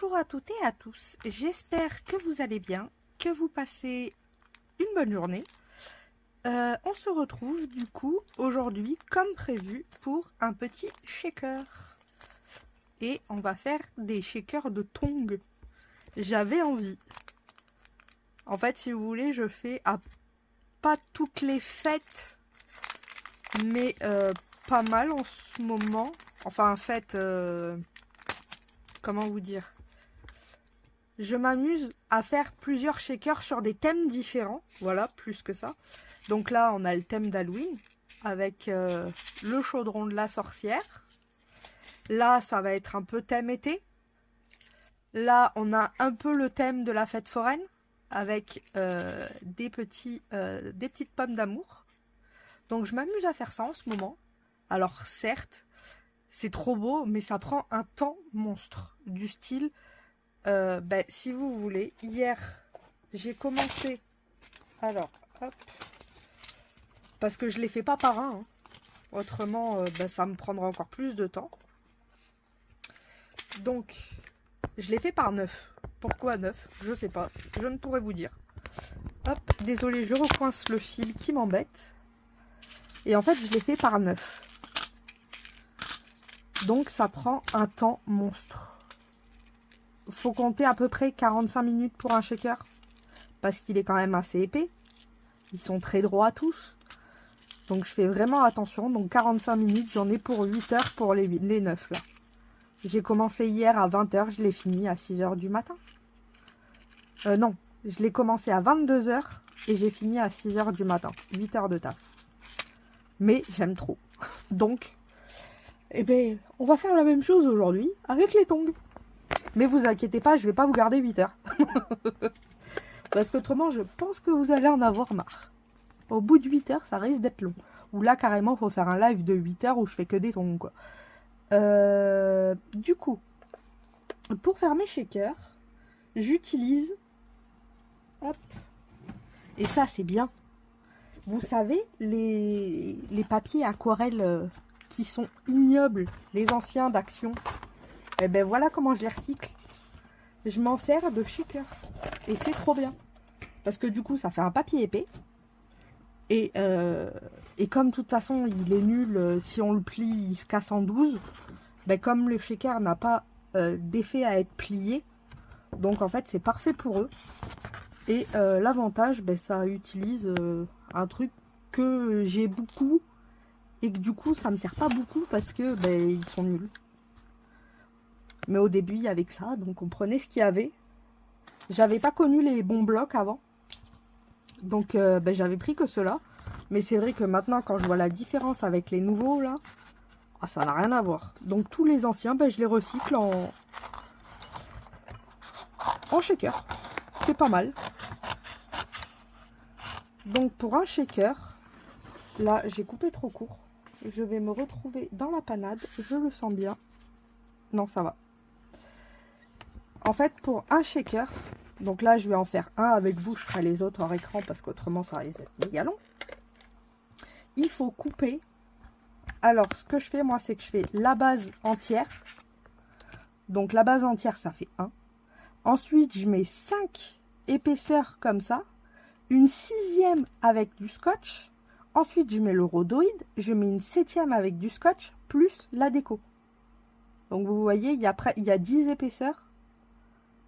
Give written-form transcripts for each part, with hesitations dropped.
Bonjour à toutes et à tous, j'espère que vous allez bien, que vous passez une bonne journée. On se retrouve du coup aujourd'hui comme prévu pour un petit shaker. Et on va faire des shakers de tongs. J'avais envie. En fait, si vous voulez, je fais à pas toutes les fêtes, mais pas mal en ce moment. Enfin, fête, comment vous dire? Je m'amuse à faire plusieurs shakers sur des thèmes différents. Voilà, plus que ça. Donc là, on a le thème d'Halloween avec le chaudron de la sorcière. Là, ça va être un peu thème été. Là, on a un peu le thème de la fête foraine avec des petites pommes d'amour. Donc je m'amuse à faire ça en ce moment. Alors certes, c'est trop beau, mais ça prend un temps monstre. Du style, si vous voulez, hier, j'ai commencé... Alors, hop. Parce que je ne les fais pas par un. Hein. Autrement, ça me prendra encore plus de temps. Donc, je les fais par 9. Pourquoi 9? Je sais pas. Je ne pourrais vous dire. Hop, désolé, je recoince le fil qui m'embête. Et en fait, je les fais par 9. Donc, ça prend un temps monstre. Faut compter à peu près 45 minutes pour un shaker. Parce qu'il est quand même assez épais. Ils sont très droits tous. Donc, je fais vraiment attention. Donc, 45 minutes, j'en ai pour 8 heures pour les 9 là. J'ai commencé hier à 20 h, je l'ai fini à 6 h du matin. Non, je l'ai commencé à 22 h et j'ai fini à 6 h du matin. 8 heures de taf. Mais j'aime trop. Donc, on va faire la même chose aujourd'hui avec les tongs. Mais vous inquiétez pas, je vais pas vous garder 8 heures. Parce qu'autrement, je pense que vous allez en avoir marre. Au bout de 8 heures, ça risque d'être long. Ou là, carrément, il faut faire un live de 8 heures où je fais que des tongs, quoi. Du coup, pour faire mes shakers, j'utilise... Hop. Et ça, c'est bien. Vous savez, les papiers aquarelles qui sont ignobles, les anciens d'Action. Et ben voilà comment je les recycle. Je m'en sers de shaker. Et c'est trop bien. Parce que du coup, ça fait un papier épais. Et comme de toute façon, il est nul, si on le plie, il se casse en 12. Ben, comme le shaker n'a pas d'effet à être plié, donc en fait, c'est parfait pour eux. Et l'avantage, ça utilise un truc que j'ai beaucoup et que du coup, ça me sert pas beaucoup parce que ils sont nuls. Mais au début, il y avait que ça, donc on prenait ce qu'il y avait. J'avais pas connu les bons blocs avant. Donc j'avais pris que ceux-là. Mais c'est vrai que maintenant, quand je vois la différence avec les nouveaux, là, ça n'a rien à voir. Donc tous les anciens, je les recycle en shaker. C'est pas mal. Donc pour un shaker, là, j'ai coupé trop court. Je vais me retrouver dans la panade. Je le sens bien. Non, ça va. En fait, pour un shaker, donc là, je vais en faire un avec vous. Je ferai les autres hors écran parce qu'autrement, ça risque d'être méga long. Il faut couper. Alors, ce que je fais, moi, c'est que je fais la base entière. Donc, la base entière, ça fait 1. Ensuite, je mets 5 épaisseurs comme ça. Une 6e avec du scotch. Ensuite, je mets le rhodoïde. Je mets une 7e avec du scotch, plus la déco. Donc, vous voyez, il y a 10 épaisseurs.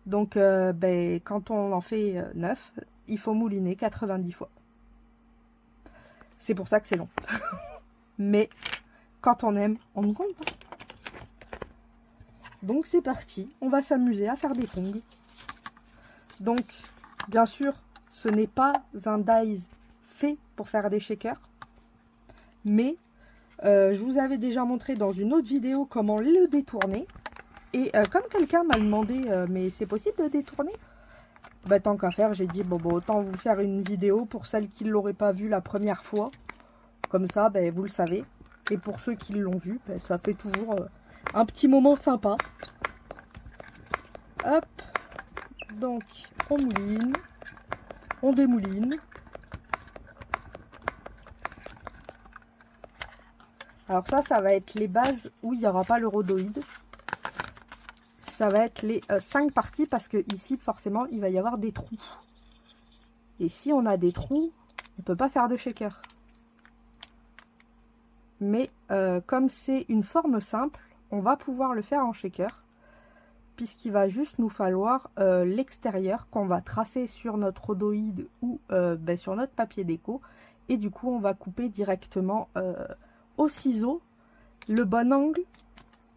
Donc, quand on en fait 9, il faut mouliner 90 fois. C'est pour ça que c'est long. Mais quand on aime, on ne compte pas. Donc c'est parti, on va s'amuser à faire des tongs. Donc, bien sûr, ce n'est pas un dies fait pour faire des shakers. Mais je vous avais déjà montré dans une autre vidéo comment le détourner. Et comme quelqu'un m'a demandé, mais c'est possible de détourner? Tant qu'à faire, j'ai dit, autant vous faire une vidéo pour celles qui ne l'auraient pas vu la première fois. Comme ça, vous le savez. Et pour ceux qui l'ont vu, ça fait toujours un petit moment sympa. Hop. Donc, on mouline. On démouline. Alors ça va être les bases où il n'y aura pas le rhodoïde. ça va être les 5 parties parce que ici, forcément, il va y avoir des trous. Et si on a des trous, on ne peut pas faire de shaker. Mais comme c'est une forme simple, on va pouvoir le faire en shaker. Puisqu'il va juste nous falloir l'extérieur qu'on va tracer sur notre rhodoïde ou sur notre papier déco. Et du coup, on va couper directement au ciseau le bon angle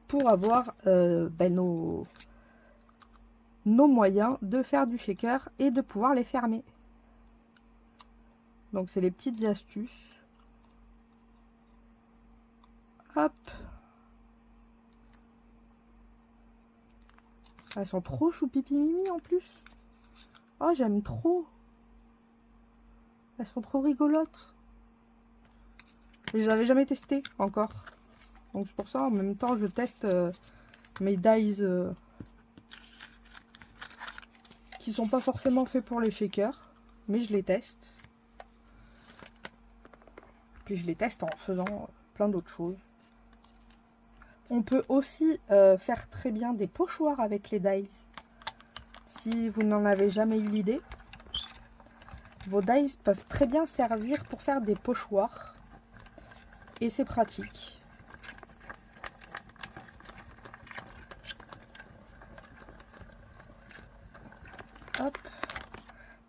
pour avoir nos moyens de faire du shaker et de pouvoir les fermer. Donc, c'est les petites astuces. Hop. Elles sont trop choupipi-mimi en plus. Oh, j'aime trop. Elles sont trop rigolotes. Et je les avais jamais testées encore. Donc c'est pour ça, en même temps, je teste mes dies qui sont pas forcément faits pour les shakers. Mais je les teste. Puis je les teste en faisant plein d'autres choses. On peut aussi faire très bien des pochoirs avec les dies. Si vous n'en avez jamais eu l'idée, vos dies peuvent très bien servir pour faire des pochoirs. Et c'est pratique. Hop.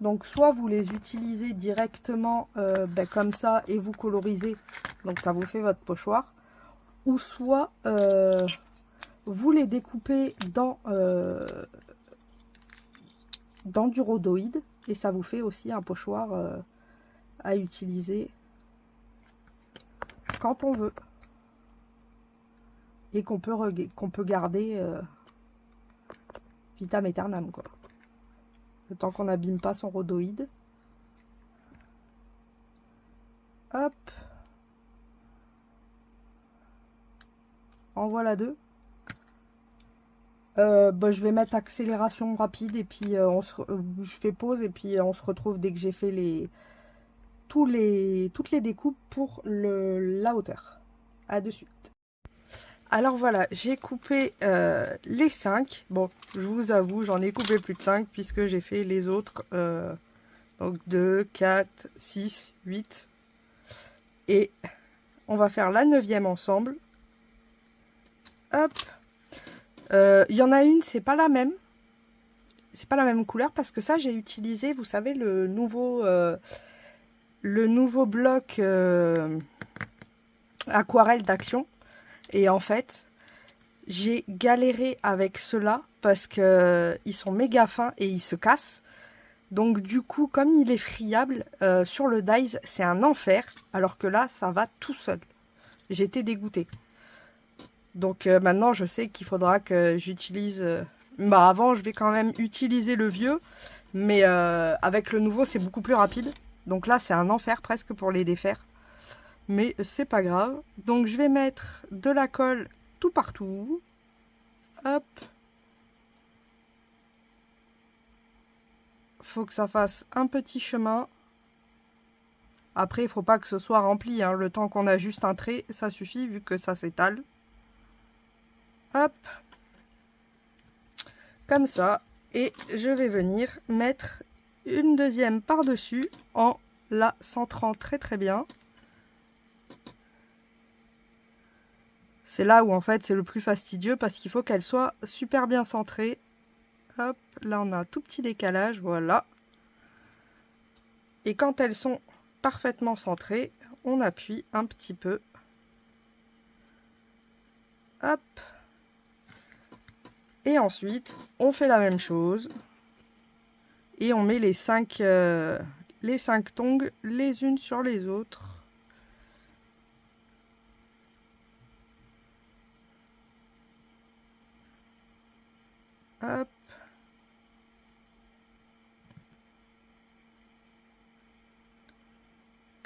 Donc soit vous les utilisez directement comme ça et vous colorisez. Donc ça vous fait votre pochoir. Ou soit vous les découpez dans du rhodoïde et ça vous fait aussi un pochoir à utiliser quand on veut et qu'on peut garder vitam aeternam quoi, le temps qu'on n'abîme pas son rhodoïde. Hop, en voilà deux. Je vais mettre accélération rapide et puis je fais pause et puis on se retrouve dès que j'ai fait toutes les découpes pour la hauteur. À de suite. Alors voilà, j'ai coupé les 5. Bon, je vous avoue, j'en ai coupé plus de 5 puisque j'ai fait les autres. Donc 2, 4, 6, 8. Et on va faire la 9e ensemble. Hop. Il y en a une, c'est pas la même. C'est pas la même couleur parce que ça, j'ai utilisé, vous savez, le nouveau bloc aquarelle d'Action. Et en fait, j'ai galéré avec ceux-là parce que ils sont méga fins et ils se cassent. Donc du coup, comme il est friable, sur le dies, c'est un enfer. Alors que là, ça va tout seul. J'étais dégoûtée. Donc maintenant, je sais qu'il faudra que j'utilise... avant, je vais quand même utiliser le vieux. Mais avec le nouveau, c'est beaucoup plus rapide. Donc là, c'est un enfer presque pour les défaire. Mais c'est pas grave. Donc je vais mettre de la colle tout partout. Hop. Faut que ça fasse un petit chemin. Après, il faut pas que ce soit rempli, hein. Le temps qu'on a juste un trait, ça suffit vu que ça s'étale. Hop. Comme ça. Et je vais venir mettre une deuxième par-dessus en la centrant très très bien. C'est là où en fait c'est le plus fastidieux parce qu'il faut qu'elle soit super bien centrée. Hop, là on a un tout petit décalage, voilà. Et quand elles sont parfaitement centrées, on appuie un petit peu. Hop. Et ensuite, on fait la même chose. Et on met les 5 tongs les unes sur les autres. Hop.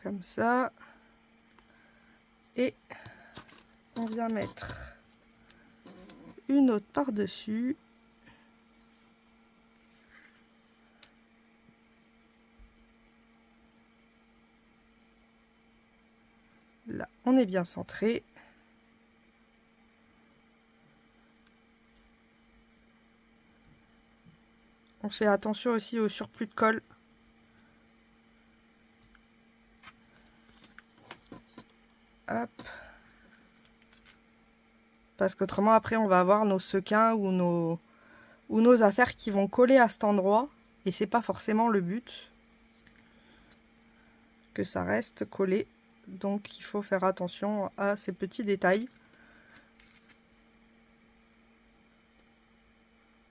Comme ça. Et on vient mettre une autre par-dessus. Là, on est bien centré. On fait attention aussi au surplus de colle. Hop. Parce qu'autrement, après, on va avoir nos sequins ou nos affaires qui vont coller à cet endroit. Et c'est pas forcément le but. Que ça reste collé. Donc, il faut faire attention à ces petits détails.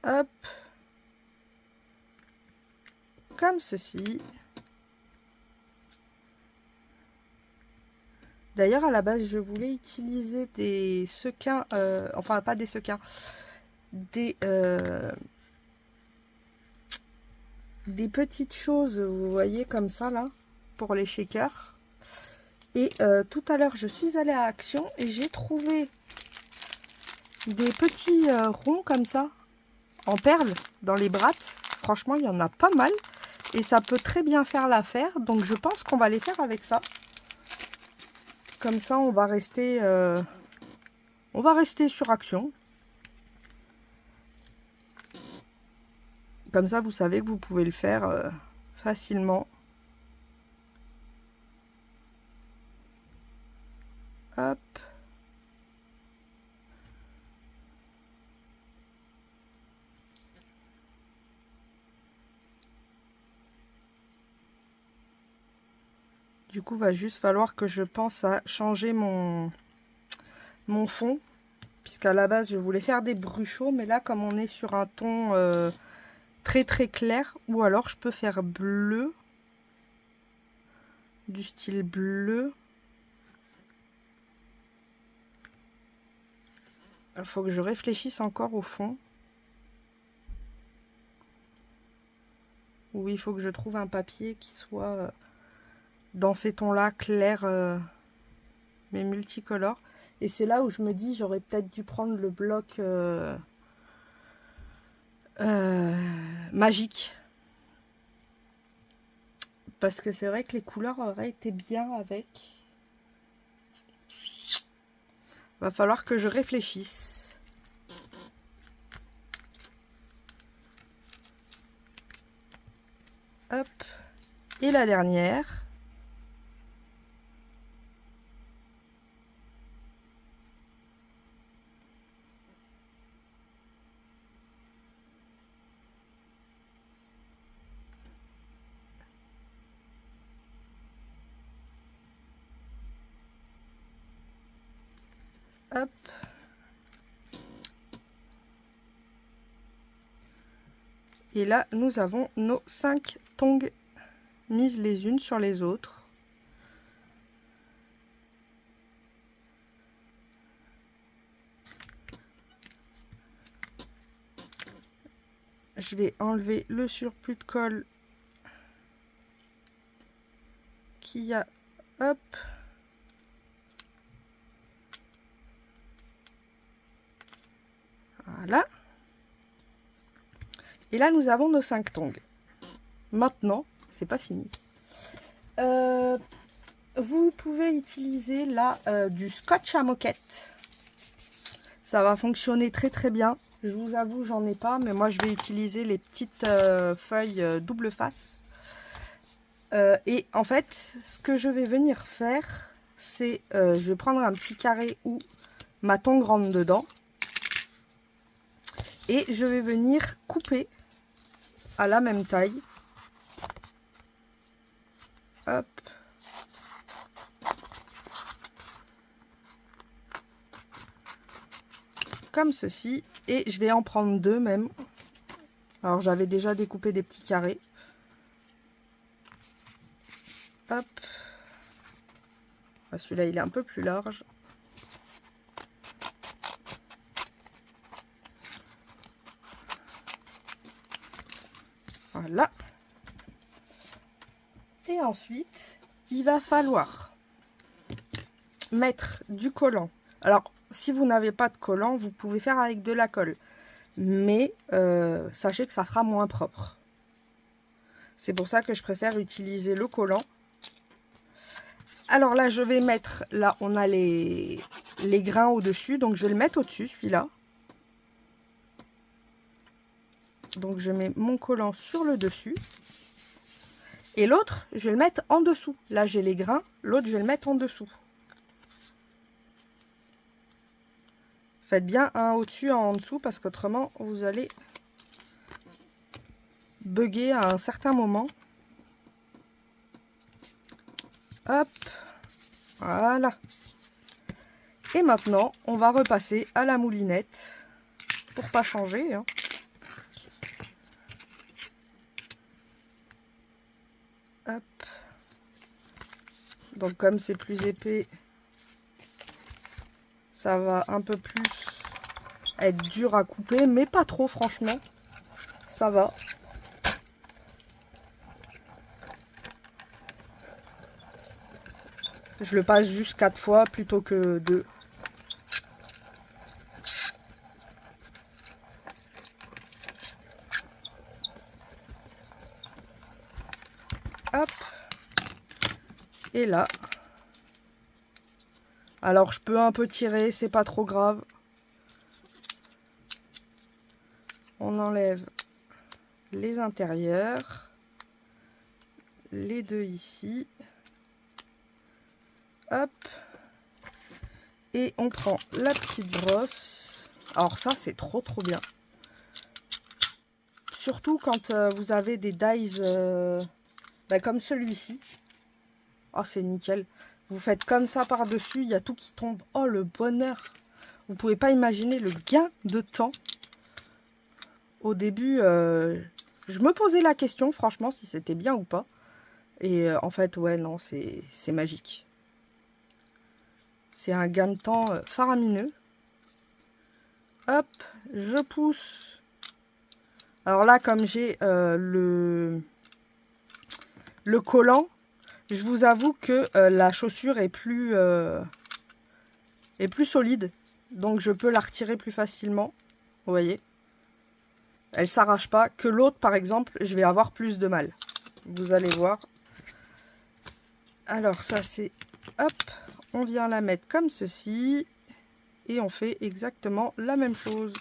Hop. Comme ceci. D'ailleurs, à la base, je voulais utiliser des sequins, enfin pas des sequins, des petites choses, vous voyez, comme ça, là, pour les shakers. Et tout à l'heure, je suis allée à Action et j'ai trouvé des petits ronds comme ça, en perles, dans les brattes. Franchement, il y en a pas mal. Et ça peut très bien faire l'affaire. Donc, je pense qu'on va les faire avec ça. Comme ça, on va rester sur Action. Comme ça, vous savez que vous pouvez le faire facilement. Hop. Du coup, va juste falloir que je pense à changer mon fond. Puisqu'à la base, je voulais faire des bruchots. Mais là, comme on est sur un ton très très clair. Ou alors, je peux faire bleu. Du style bleu. Il faut que je réfléchisse encore au fond. Ou il faut que je trouve un papier qui soit dans ces tons-là, clairs, mais multicolores. Et c'est là où je me dis, j'aurais peut-être dû prendre le bloc magique. Parce que c'est vrai que les couleurs auraient été bien avec. Va falloir que je réfléchisse. Hop. Et la dernière. Hop. Et là, nous avons nos 5 tongs mises les unes sur les autres. Je vais enlever le surplus de colle qu'il y a. Hop. Voilà. Et là, nous avons nos 5 tongs. Maintenant, c'est pas fini. Vous pouvez utiliser là du scotch à moquette. Ça va fonctionner très très bien. Je vous avoue, j'en ai pas, mais moi je vais utiliser les petites feuilles double face. Et en fait, ce que je vais venir faire, c'est je vais prendre un petit carré où ma tongue rentre dedans. Et je vais venir couper à la même taille. Hop. Comme ceci. Et je vais en prendre 2 même. Alors j'avais déjà découpé des petits carrés. Hop. Celui-là il est un peu plus large. Voilà. Et ensuite, il va falloir mettre du collant. Alors, si vous n'avez pas de collant, vous pouvez faire avec de la colle. Mais sachez que ça fera moins propre. C'est pour ça que je préfère utiliser le collant. Alors là, je vais mettre, là, on a les grains au-dessus. Donc, je vais le mettre au-dessus, celui-là. Donc je mets mon collant sur le dessus. Et l'autre, je vais le mettre en dessous. Là, j'ai les grains. L'autre, je vais le mettre en dessous. Faites bien un au-dessus, un en dessous, parce qu'autrement, vous allez bugger à un certain moment. Hop. Voilà. Et maintenant, on va repasser à la moulinette. Pour pas changer, hein. Hop. Donc comme c'est plus épais, ça va un peu plus être dur à couper, mais pas trop franchement. Ça va. Je le passe juste 4 fois plutôt que 2. Hop. Et là. Alors je peux un peu tirer, c'est pas trop grave. On enlève les intérieurs. Les deux ici. Hop. Et on prend la petite brosse. Alors ça, c'est trop bien. Surtout quand vous avez des dies comme celui-ci. Oh, c'est nickel. Vous faites comme ça par-dessus, il y a tout qui tombe. Oh, le bonheur. Vous pouvez pas imaginer le gain de temps. Au début, je me posais la question, franchement, si c'était bien ou pas. Et en fait, ouais, non, c'est magique. C'est un gain de temps faramineux. Hop, je pousse. Alors là, comme j'ai le collant, je vous avoue que la chaussure est plus solide. Donc je peux la retirer plus facilement. Vous voyez, elle s'arrache pas. Que l'autre, par exemple, je vais avoir plus de mal. Vous allez voir. Alors ça c'est... Hop, on vient la mettre comme ceci. Et on fait exactement la même chose.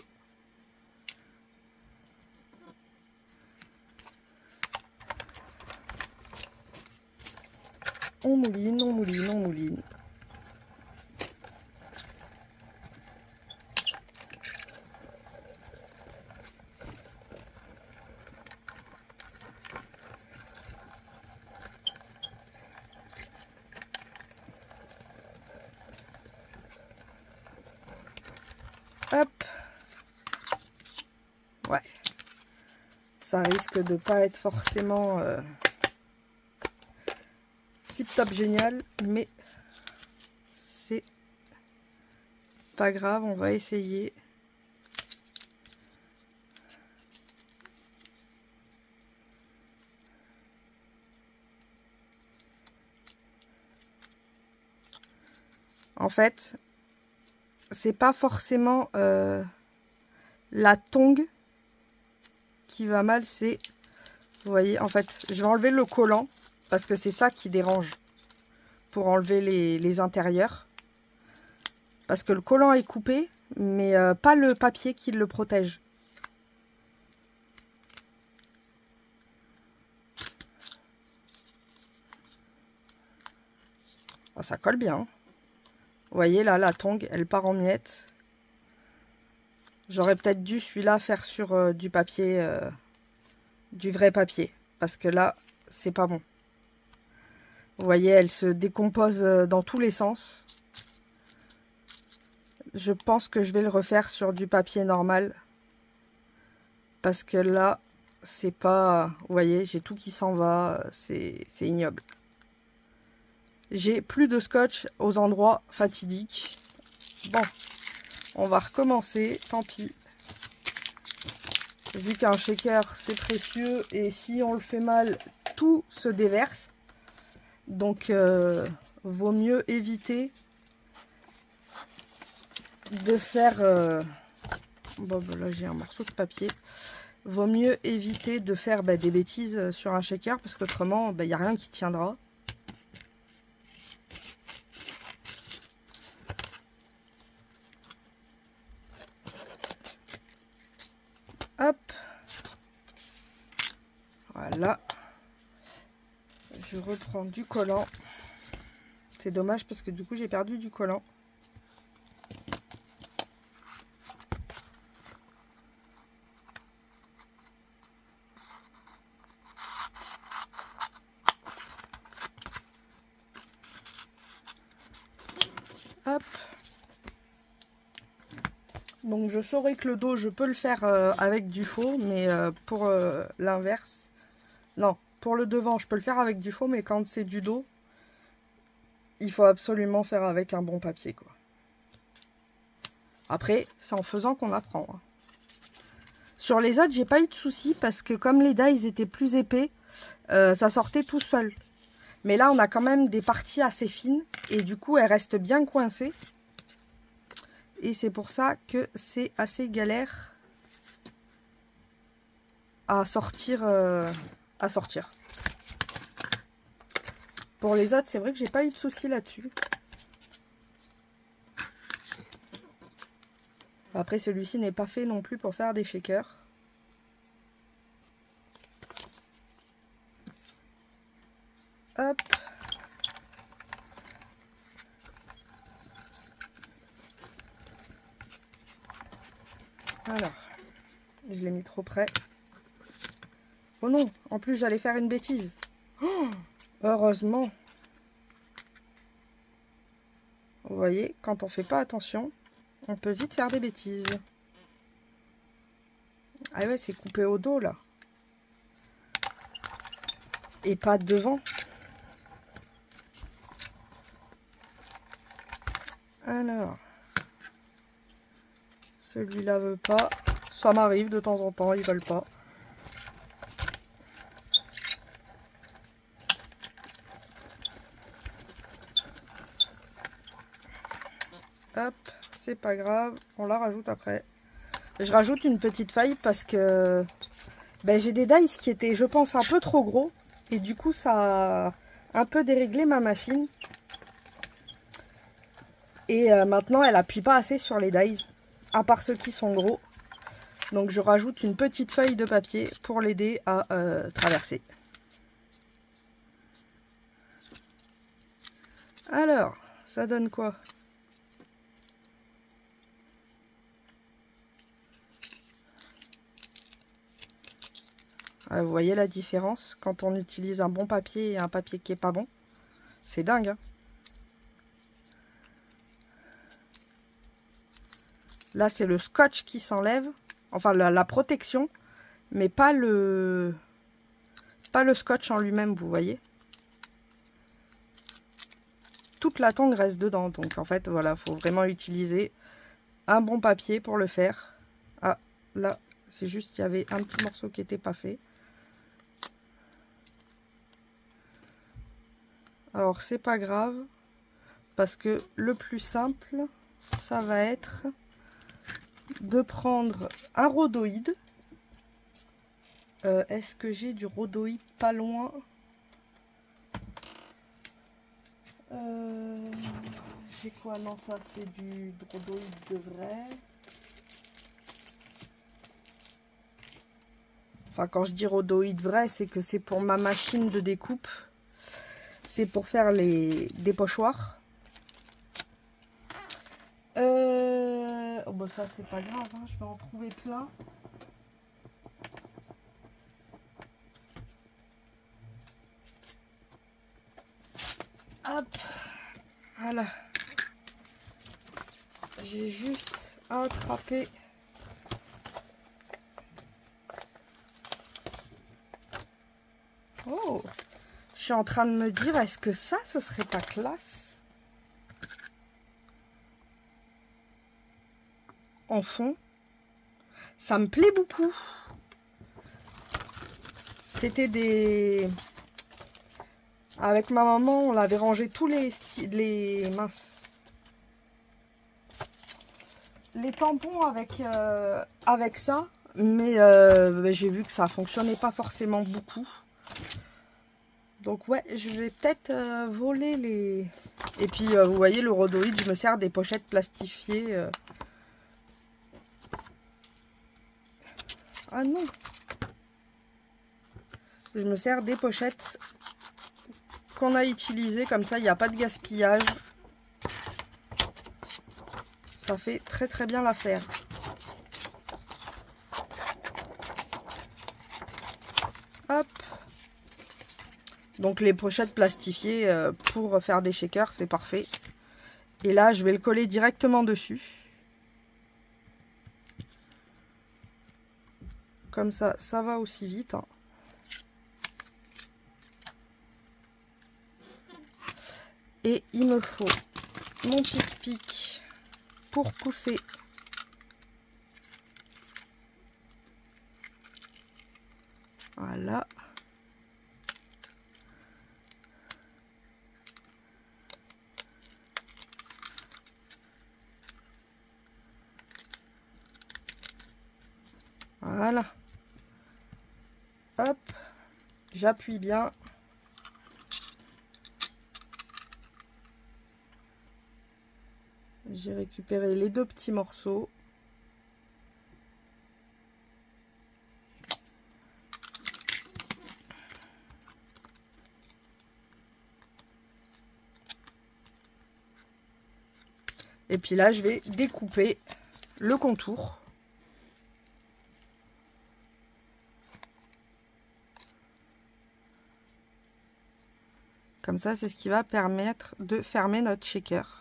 On mouline, on mouline, on mouline. Hop. Ouais. Ça risque de pas être forcément tip top génial, mais c'est pas grave, on va essayer. En fait, c'est pas forcément la tongue qui va mal, c'est... Vous voyez, en fait, je vais enlever le collant parce que c'est ça qui dérange pour enlever les intérieurs. Parce que le collant est coupé, mais pas le papier qui le protège. Oh, ça colle bien. Vous voyez, là, la tongue, elle part en miettes. J'aurais peut-être dû celui-là faire sur du papier, du vrai papier. Parce que là, c'est pas bon. Vous voyez, elle se décompose dans tous les sens. Je pense que je vais le refaire sur du papier normal. Parce que là, c'est pas... Vous voyez, j'ai tout qui s'en va. C'est ignoble. J'ai plus de scotch aux endroits fatidiques. Bon, on va recommencer. Tant pis. Vu qu'un shaker, c'est précieux. Et si on le fait mal, tout se déverse. Donc, vaut mieux éviter de faire... Bon, ben là, j'ai un morceau de papier. Vaut mieux éviter de faire des bêtises sur un shaker. Parce qu'autrement, il n'y a rien qui tiendra. Hop. je reprends du collant. C'est dommage parce que du coup j'ai perdu du collant. Hop. Donc je saurais que le dos je peux le faire avec du faux, mais pour l'inverse, non, pour le devant je peux le faire avec du faux, mais quand c'est du dos, il faut absolument faire avec un bon papier, quoi. Après, c'est en faisant qu'on apprend, hein. Sur les autres, j'ai pas eu de soucis parce que comme les dies étaient plus épais, ça sortait tout seul. Mais là, on a quand même des parties assez fines et du coup, elles restent bien coincées. Et c'est pour ça que c'est assez galère à sortir. Pour les autres, c'est vrai que j'ai pas eu de soucis là-dessus. Après, celui-ci n'est pas fait non plus pour faire des shakers. Hop. Alors, je l'ai mis trop près. Oh non, en plus j'allais faire une bêtise. Oh, heureusement. Vous voyez, quand on fait pas attention, on peut vite faire des bêtises. Ah ouais, c'est coupé au dos là. Et pas devant. Alors, celui-là veut pas. Ça m'arrive de temps en temps, ils veulent pas. Hop, c'est pas grave, on la rajoute après. Je rajoute une petite faille parce que j'ai des dies qui étaient, je pense, un peu trop gros. Et du coup, ça a un peu déréglé ma machine. Et maintenant, elle appuie pas assez sur les dies, à part ceux qui sont gros. Donc, je rajoute une petite feuille de papier pour l'aider à traverser. Alors, ça donne quoi ? Vous voyez la différence quand on utilise un bon papier et un papier qui est pas bon. C'est dingue, hein. Là, c'est le scotch qui s'enlève. Enfin, la protection. Mais pas le scotch en lui-même, vous voyez. Toute la tongue reste dedans. Donc, en fait, voilà, faut vraiment utiliser un bon papier pour le faire. Ah, là, c'est juste qu'il y avait un petit morceau qui n'était pas fait. Alors, c'est pas grave. Parce que le plus simple, ça va être de prendre un rhodoïde. Est-ce que j'ai du rhodoïde pas loin? J'ai quoi? Non, ça c'est du rhodoïde de vrai. Enfin, quand je dis rhodoïde vrai, c'est que c'est pour ma machine de découpe. C'est pour faire des pochoirs. Oh, bah ça c'est pas grave, hein, je vais en trouver plein. Hop, voilà. J'ai juste à attraper. Oh, je suis en train de me dire, est-ce que ça, ce serait pas classe? En fond, ça me plaît beaucoup. C'était des... Avec ma maman, on avait rangé tous les minces. Les tampons avec ça, mais j'ai vu que ça fonctionnait pas forcément beaucoup. Donc ouais, je vais peut-être voler les... Et puis vous voyez le rhodoïde, je me sers des pochettes plastifiées. Ah non! Je me sers des pochettes qu'on a utilisé, comme ça il n'y a pas de gaspillage. Ça fait très très bien l'affaire. Hop. Donc les pochettes plastifiées pour faire des shakers, c'est parfait. Et là, je vais le coller directement dessus. Comme ça, ça va aussi vite. Hein. Et il me faut mon pic-pic pour pousser. Voilà. Voilà. Hop. J'appuie bien. J'ai récupéré les deux petits morceaux. Et puis là, je vais découper le contour. Comme ça, c'est ce qui va permettre de fermer notre shaker.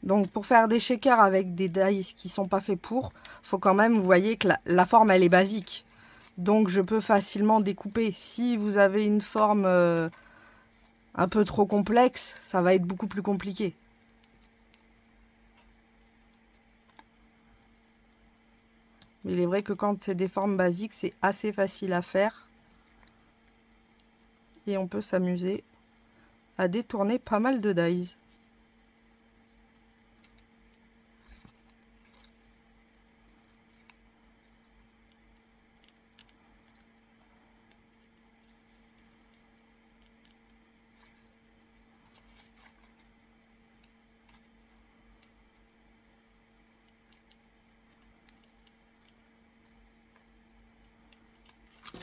Donc pour faire des shakers avec des dies qui sont pas faits pour, faut quand même, vous voyez que la forme elle est basique. Donc je peux facilement découper. Si vous avez une forme un peu trop complexe, ça va être beaucoup plus compliqué. Mais il est vrai que quand c'est des formes basiques, c'est assez facile à faire. Et on peut s'amuser à détourner pas mal de dies.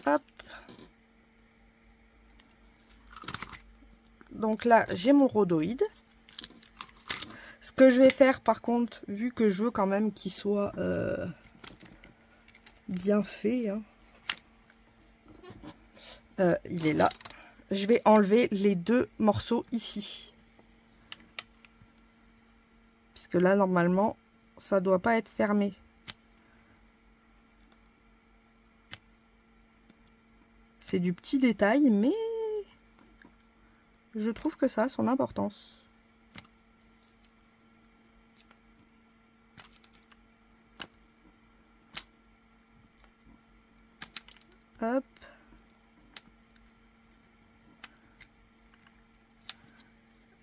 Hop. Donc là, j'ai mon rhodoïde. Ce que je vais faire par contre, vu que je veux quand même qu'il soit bien fait, hein, il est là. Je vais enlever les deux morceaux ici. Puisque là, normalement, ça doit pas être fermé. C'est du petit détail, mais je trouve que ça a son importance. Hop.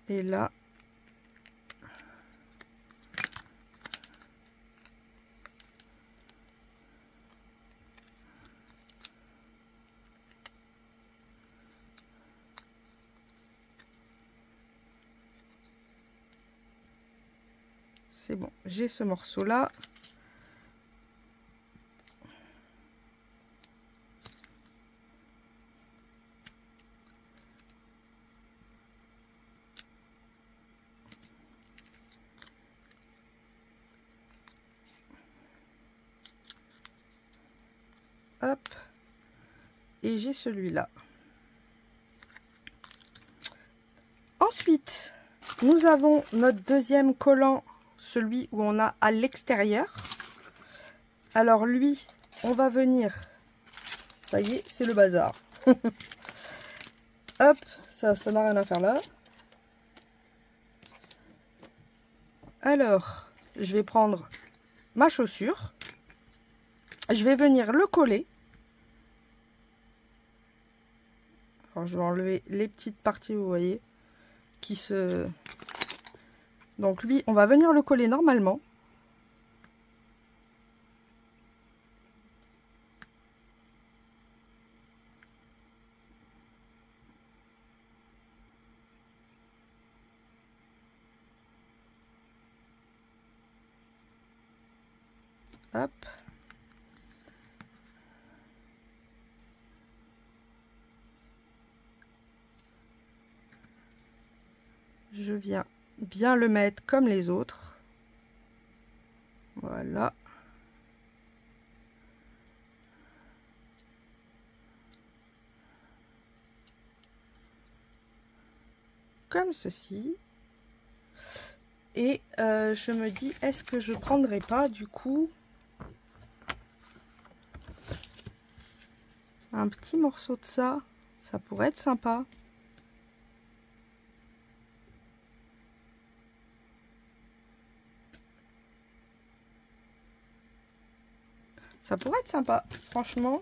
Et là, c'est bon, j'ai ce morceau là. Hop. Et j'ai celui-là. Ensuite, nous avons notre deuxième collant, celui où on a à l'extérieur. Alors lui, on va venir, ça y est, c'est le bazar. Hop, ça n'a rien à faire là. Alors, je vais prendre ma chaussure, je vais venir le coller. Alors, je vais enlever les petites parties, vous voyez, qui se... Donc lui, on va venir le coller normalement. Hop. je viens bien le mettre comme les autres. Voilà. Comme ceci. Et je me dis, est-ce que je prendrai pas du coup un petit morceau de ça? Ça pourrait être sympa. Ça pourrait être sympa, franchement.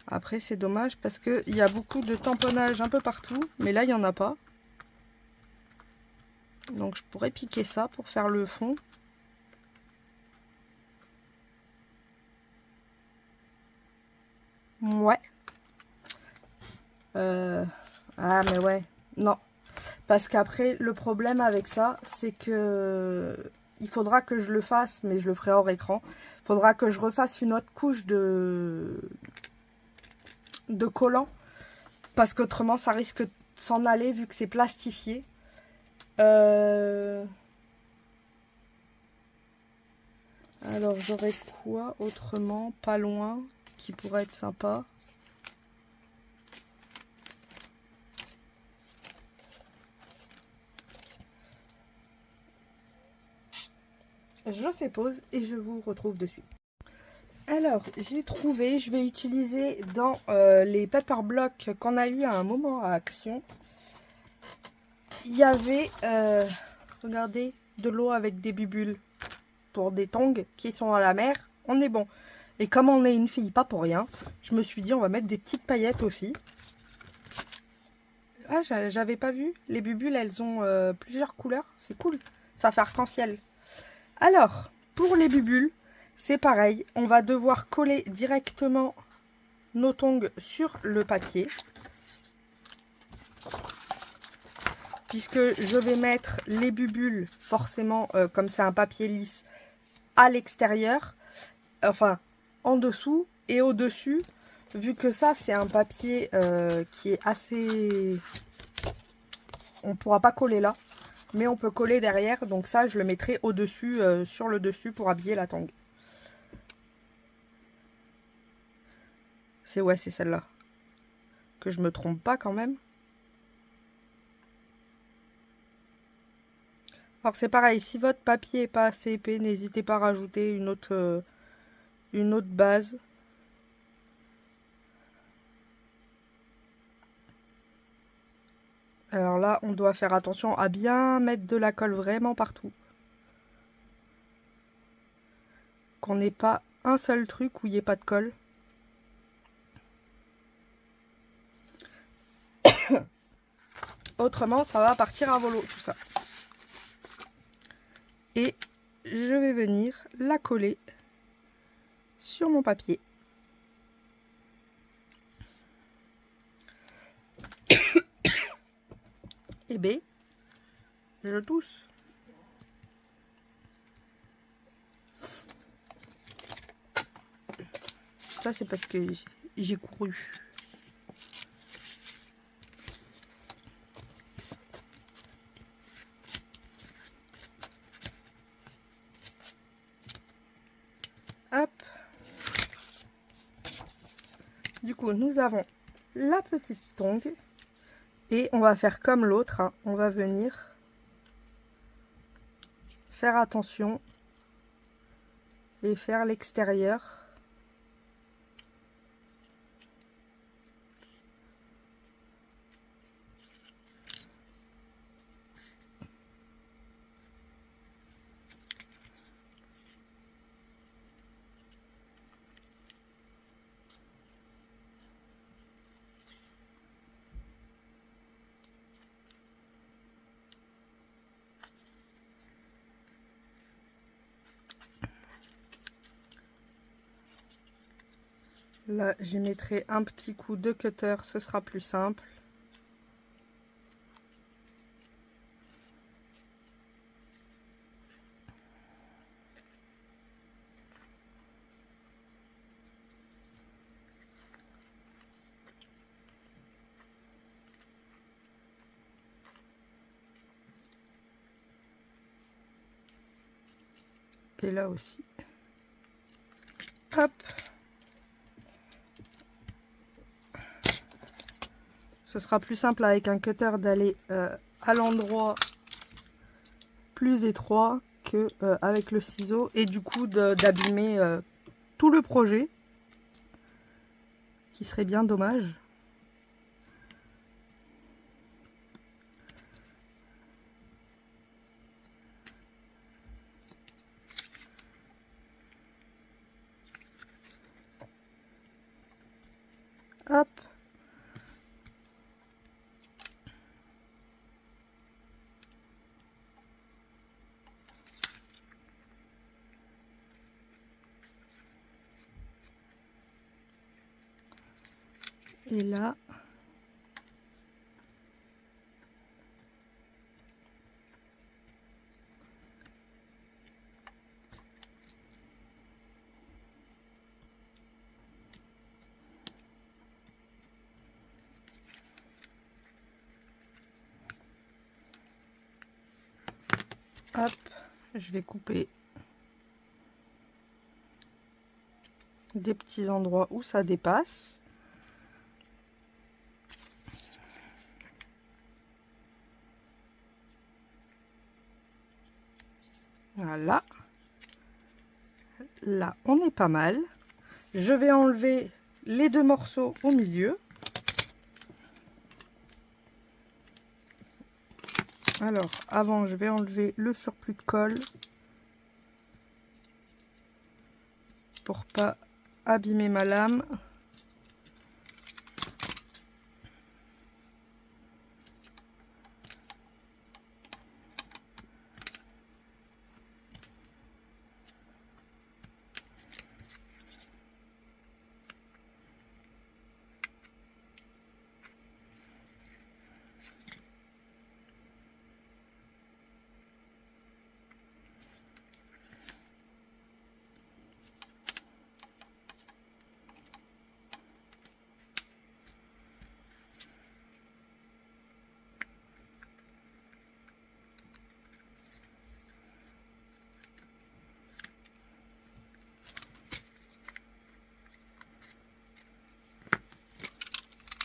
Après, c'est dommage parce qu'il y a beaucoup de tamponnage un peu partout. Mais là, il n'y en a pas. Donc, je pourrais piquer ça pour faire le fond. Ouais. Ah, mais ouais. Non. Parce qu'après, le problème avec ça, c'est que il faudra que je le fasse, mais je le ferai hors écran. Il faudra que je refasse une autre couche de collant. Parce qu'autrement, ça risque de s'en aller vu que c'est plastifié. Alors, j'aurais quoi autrement, pas loin, qui pourrait être sympa? Je fais pause et je vous retrouve de suite. Alors, j'ai trouvé, je vais utiliser dans les paper blocks qu'on a eu à un moment à Action. Il y avait, regardez, de l'eau avec des bubules pour des tongs qui sont à la mer. On est bon. Et comme on est une fille, pas pour rien, je me suis dit on va mettre des petites paillettes aussi. Ah, j'avais pas vu. Les bubules, elles ont plusieurs couleurs. C'est cool. Ça fait arc-en-ciel. Alors, pour les bubules, c'est pareil. On va devoir coller directement nos tongs sur le papier. Puisque je vais mettre les bubules, forcément, comme c'est un papier lisse, à l'extérieur. Enfin, en dessous et au-dessus. Vu que ça, c'est un papier qui est assez... On ne pourra pas coller là. Mais on peut coller derrière, donc ça je le mettrai au-dessus, sur le dessus pour habiller la tong. C'est c'est celle-là. Que je me trompe pas quand même. Alors c'est pareil, si votre papier est pas assez épais, n'hésitez pas à rajouter une autre base. Alors là, on doit faire attention à bien mettre de la colle vraiment partout. Qu'on n'ait pas un seul truc où il n'y ait pas de colle. Autrement, ça va partir à volo, tout ça. Et je vais venir la coller sur mon papier. Et B, je tousse. Ça, c'est parce que j'ai couru. Hop. Du coup, nous avons la petite tongue. Et on va faire comme l'autre. Hein. On va venir faire attention et faire l'extérieur. Là, j'y mettrai un petit coup de cutter, ce sera plus simple. Et là aussi. Hop. Ce sera plus simple avec un cutter d'aller à l'endroit plus étroit que avec le ciseau, et du coup d'abîmer tout le projet, qui serait bien dommage. Hop. Et là, hop, je vais couper des petits endroits où ça dépasse. Voilà. Là, on est pas mal. Je vais enlever les deux morceaux au milieu. Alors, avant, je vais enlever le surplus de colle pour pas abîmer ma lame.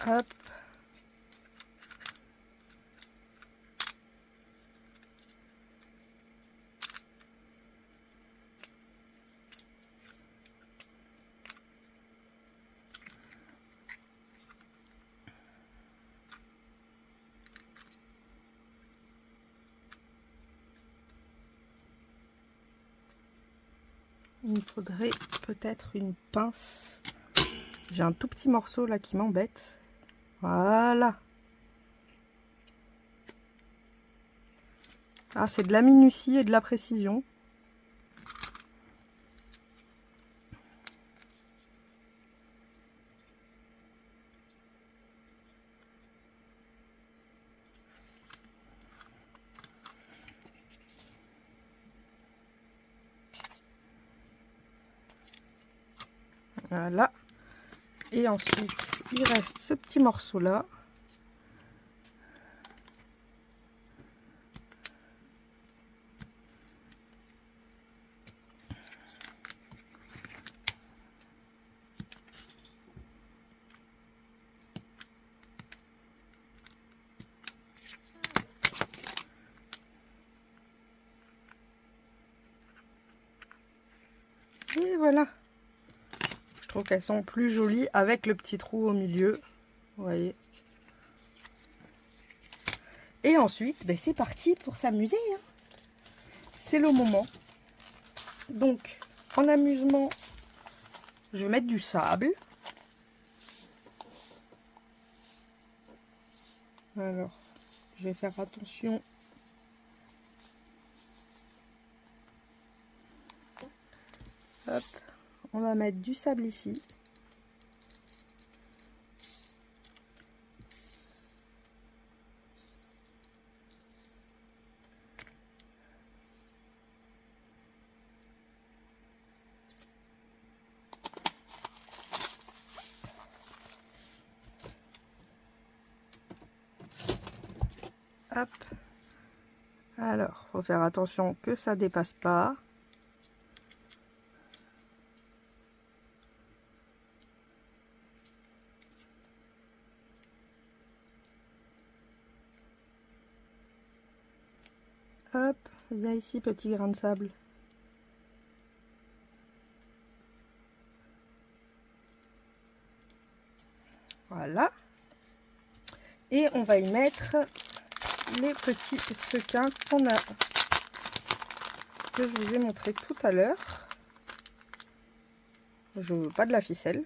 Hop. Il me faudrait peut-être une pince. J'ai un tout petit morceau là qui m'embête. Voilà. Ah, c'est de la minutie et de la précision. Voilà. Et ensuite, il reste ce petit morceau là. Et voilà. Je trouve qu'elles sont plus jolies avec le petit trou au milieu. Vous voyez. Et ensuite, ben c'est parti pour s'amuser. Hein. C'est le moment. Donc, en amusement, je vais mettre du sable. Alors, je vais faire attention. Hop, on va mettre du sable ici. Hop. Alors, faut faire attention que ça dépasse pas. Viens ici, petit grain de sable. Voilà. Et on va y mettre les petits sequins qu'on a, que je vous ai montré tout à l'heure. Je veux pas de la ficelle.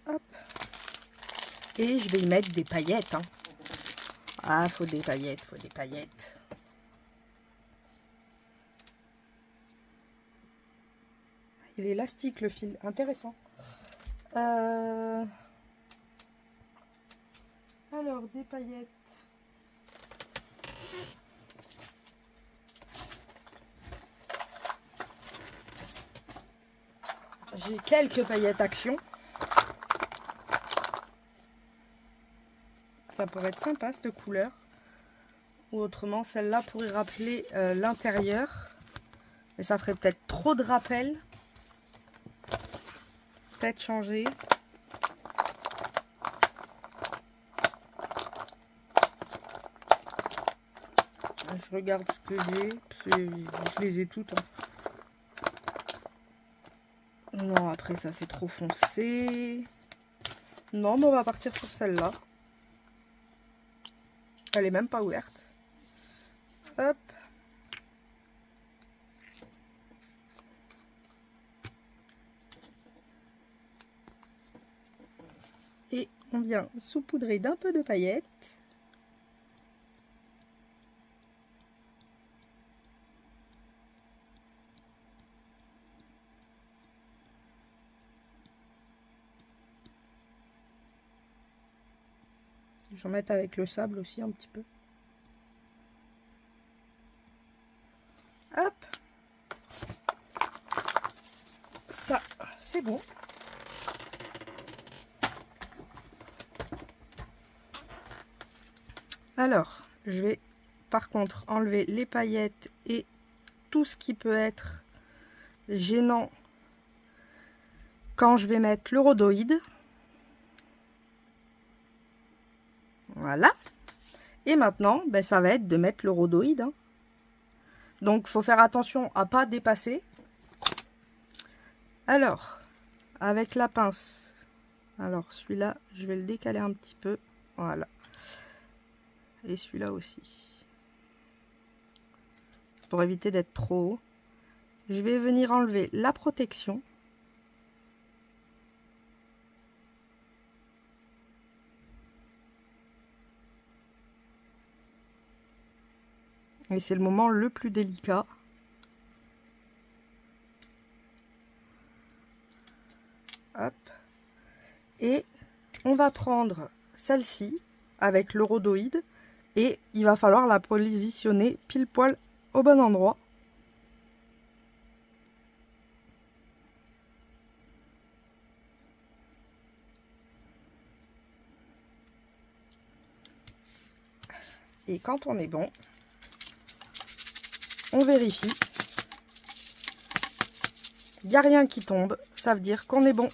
Hop. Et je vais y mettre des paillettes. Hein. Ah, faut des paillettes, faut des paillettes. Il est élastique le fil, intéressant. Alors, des paillettes. J'ai quelques paillettes Action. Ça pourrait être sympa cette couleur. Ou autrement, celle-là pourrait rappeler l'intérieur. Mais ça ferait peut-être trop de rappel. Peut-être changer. Je regarde ce que j'ai. Je les ai toutes. Hein. Non, après ça c'est trop foncé. Non, mais on va partir sur celle-là. Elle est même pas ouverte. Hop. Et on vient saupoudrer d'un peu de paillettes. Je vais en mettre avec le sable aussi un petit peu. Hop. Ça, c'est bon. Alors, je vais par contre enlever les paillettes et tout ce qui peut être gênant quand je vais mettre le rhodoïde. Voilà. Et maintenant, ben, ça va être de mettre le rhodoïde. Hein. Donc, il faut faire attention à ne pas dépasser. Alors, avec la pince, alors celui-là, je vais le décaler un petit peu. Voilà. Et celui-là aussi. Pour éviter d'être trop haut. Je vais venir enlever la protection. Et c'est le moment le plus délicat. Hop. Et on va prendre celle-ci avec le rhodoïde. Et il va falloir la positionner pile poil au bon endroit. Et quand on est bon, on vérifie. Il n'y a rien qui tombe, ça veut dire qu'on est bon.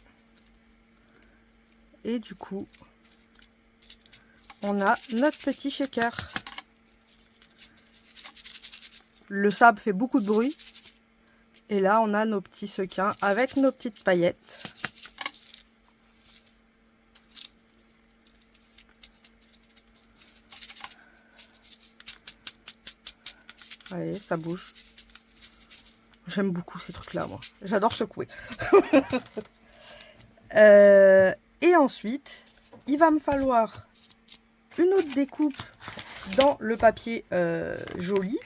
Et du coup, on a notre petit shaker. Le sable fait beaucoup de bruit. Et là, on a nos petits sequins avec nos petites paillettes. Allez, ça bouge. J'aime beaucoup ces trucs-là, moi. J'adore secouer. Et ensuite, il va me falloir une autre découpe dans le papier joli.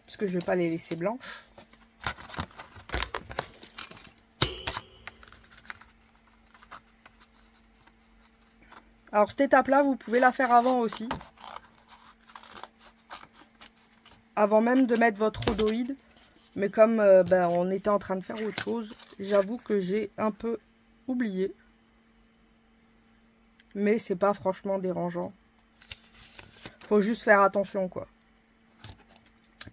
Parce que je ne vais pas les laisser blanches. Alors cette étape-là, vous pouvez la faire avant aussi. Avant même de mettre votre rhodoïde. Mais comme on était en train de faire autre chose, j'avoue que j'ai un peu oublié. Mais c'est pas franchement dérangeant. Faut juste faire attention, quoi.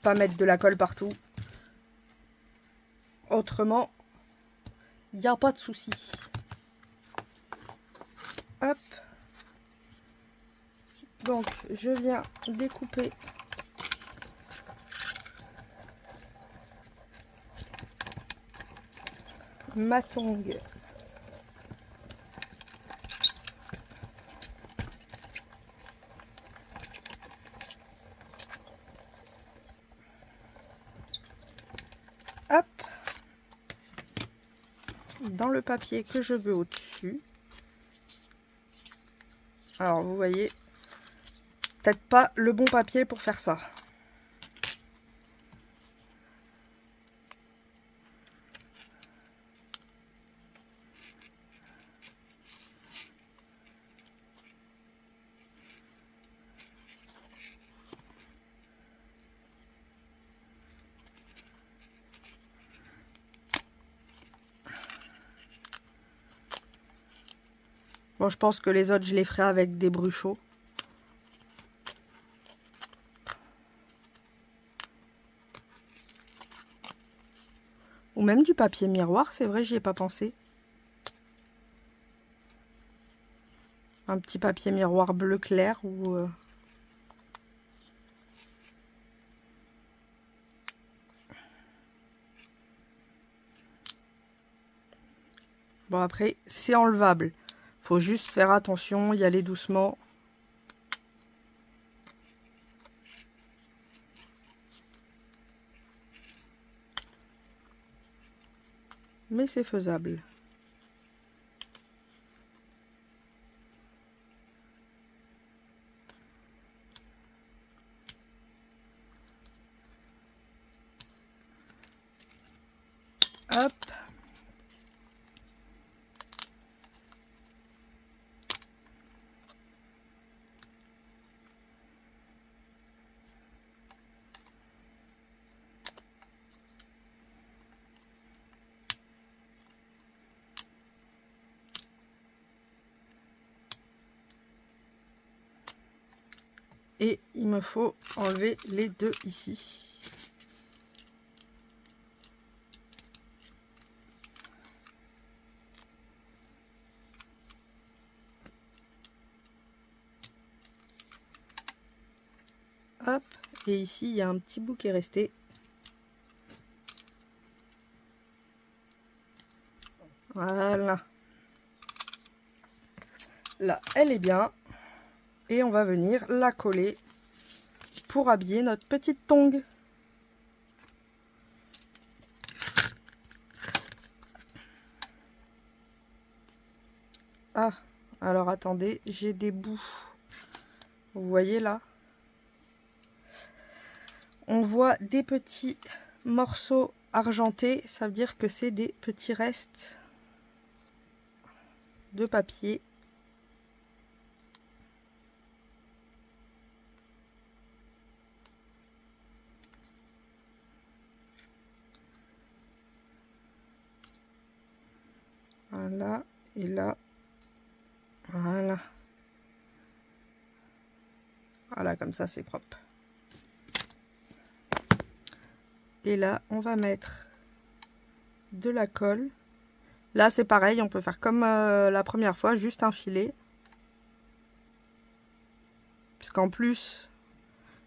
Pas mettre de la colle partout. Autrement, il n'y a pas de souci. Hop. Donc, je viens découper ma tongue. Hop. Dans le papier que je veux au-dessus. Alors, vous voyez, peut-être pas le bon papier pour faire ça. Bon, je pense que les autres, je les ferai avec des bruchots. Ou même du papier miroir, c'est vrai, j'y ai pas pensé. Un petit papier miroir bleu clair ou... Bon, après, c'est enlevable. Faut juste faire attention, y aller doucement. Mais c'est faisable. Hop. Et il me faut enlever les deux ici. Hop, et ici il y a un petit bout qui est resté. Voilà. Là, elle est bien. Et on va venir la coller pour habiller notre petite tongue. Ah, alors attendez, j'ai des bouts. Vous voyez là? On voit des petits morceaux argentés, ça veut dire que c'est des petits restes de papier. Voilà, et là, voilà. Voilà, comme ça c'est propre. Et là, on va mettre de la colle. Là, c'est pareil, on peut faire comme la première fois, juste un filet. Puisqu'en plus,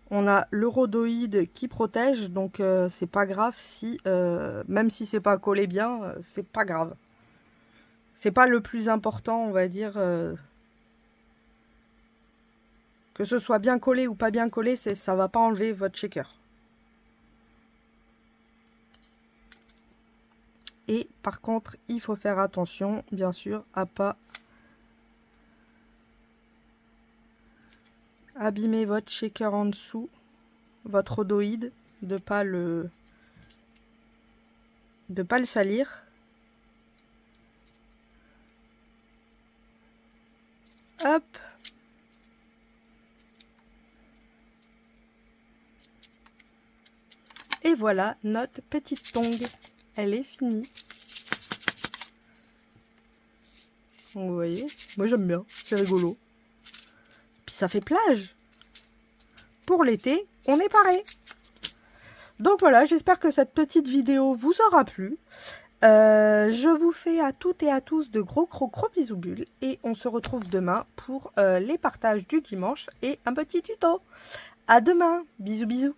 on a le rhodoïde qui protège, donc c'est pas grave si, même si c'est pas collé bien, c'est pas grave. C'est pas le plus important, on va dire. Que ce soit bien collé ou pas bien collé, ça va pas enlever votre shaker. Et par contre, il faut faire attention, bien sûr, à pas abîmer votre shaker en dessous, votre rhodoïde, de pas le salir. Hop. Et voilà notre petite tongue. Elle est finie. Donc, vous voyez, moi j'aime bien, c'est rigolo. Puis ça fait plage. Pour l'été, on est paré. Donc voilà, j'espère que cette petite vidéo vous aura plu. Je vous fais à toutes et à tous de gros bisous bulles. Et on se retrouve demain pour les partages du dimanche et un petit tuto. À demain, bisous bisous.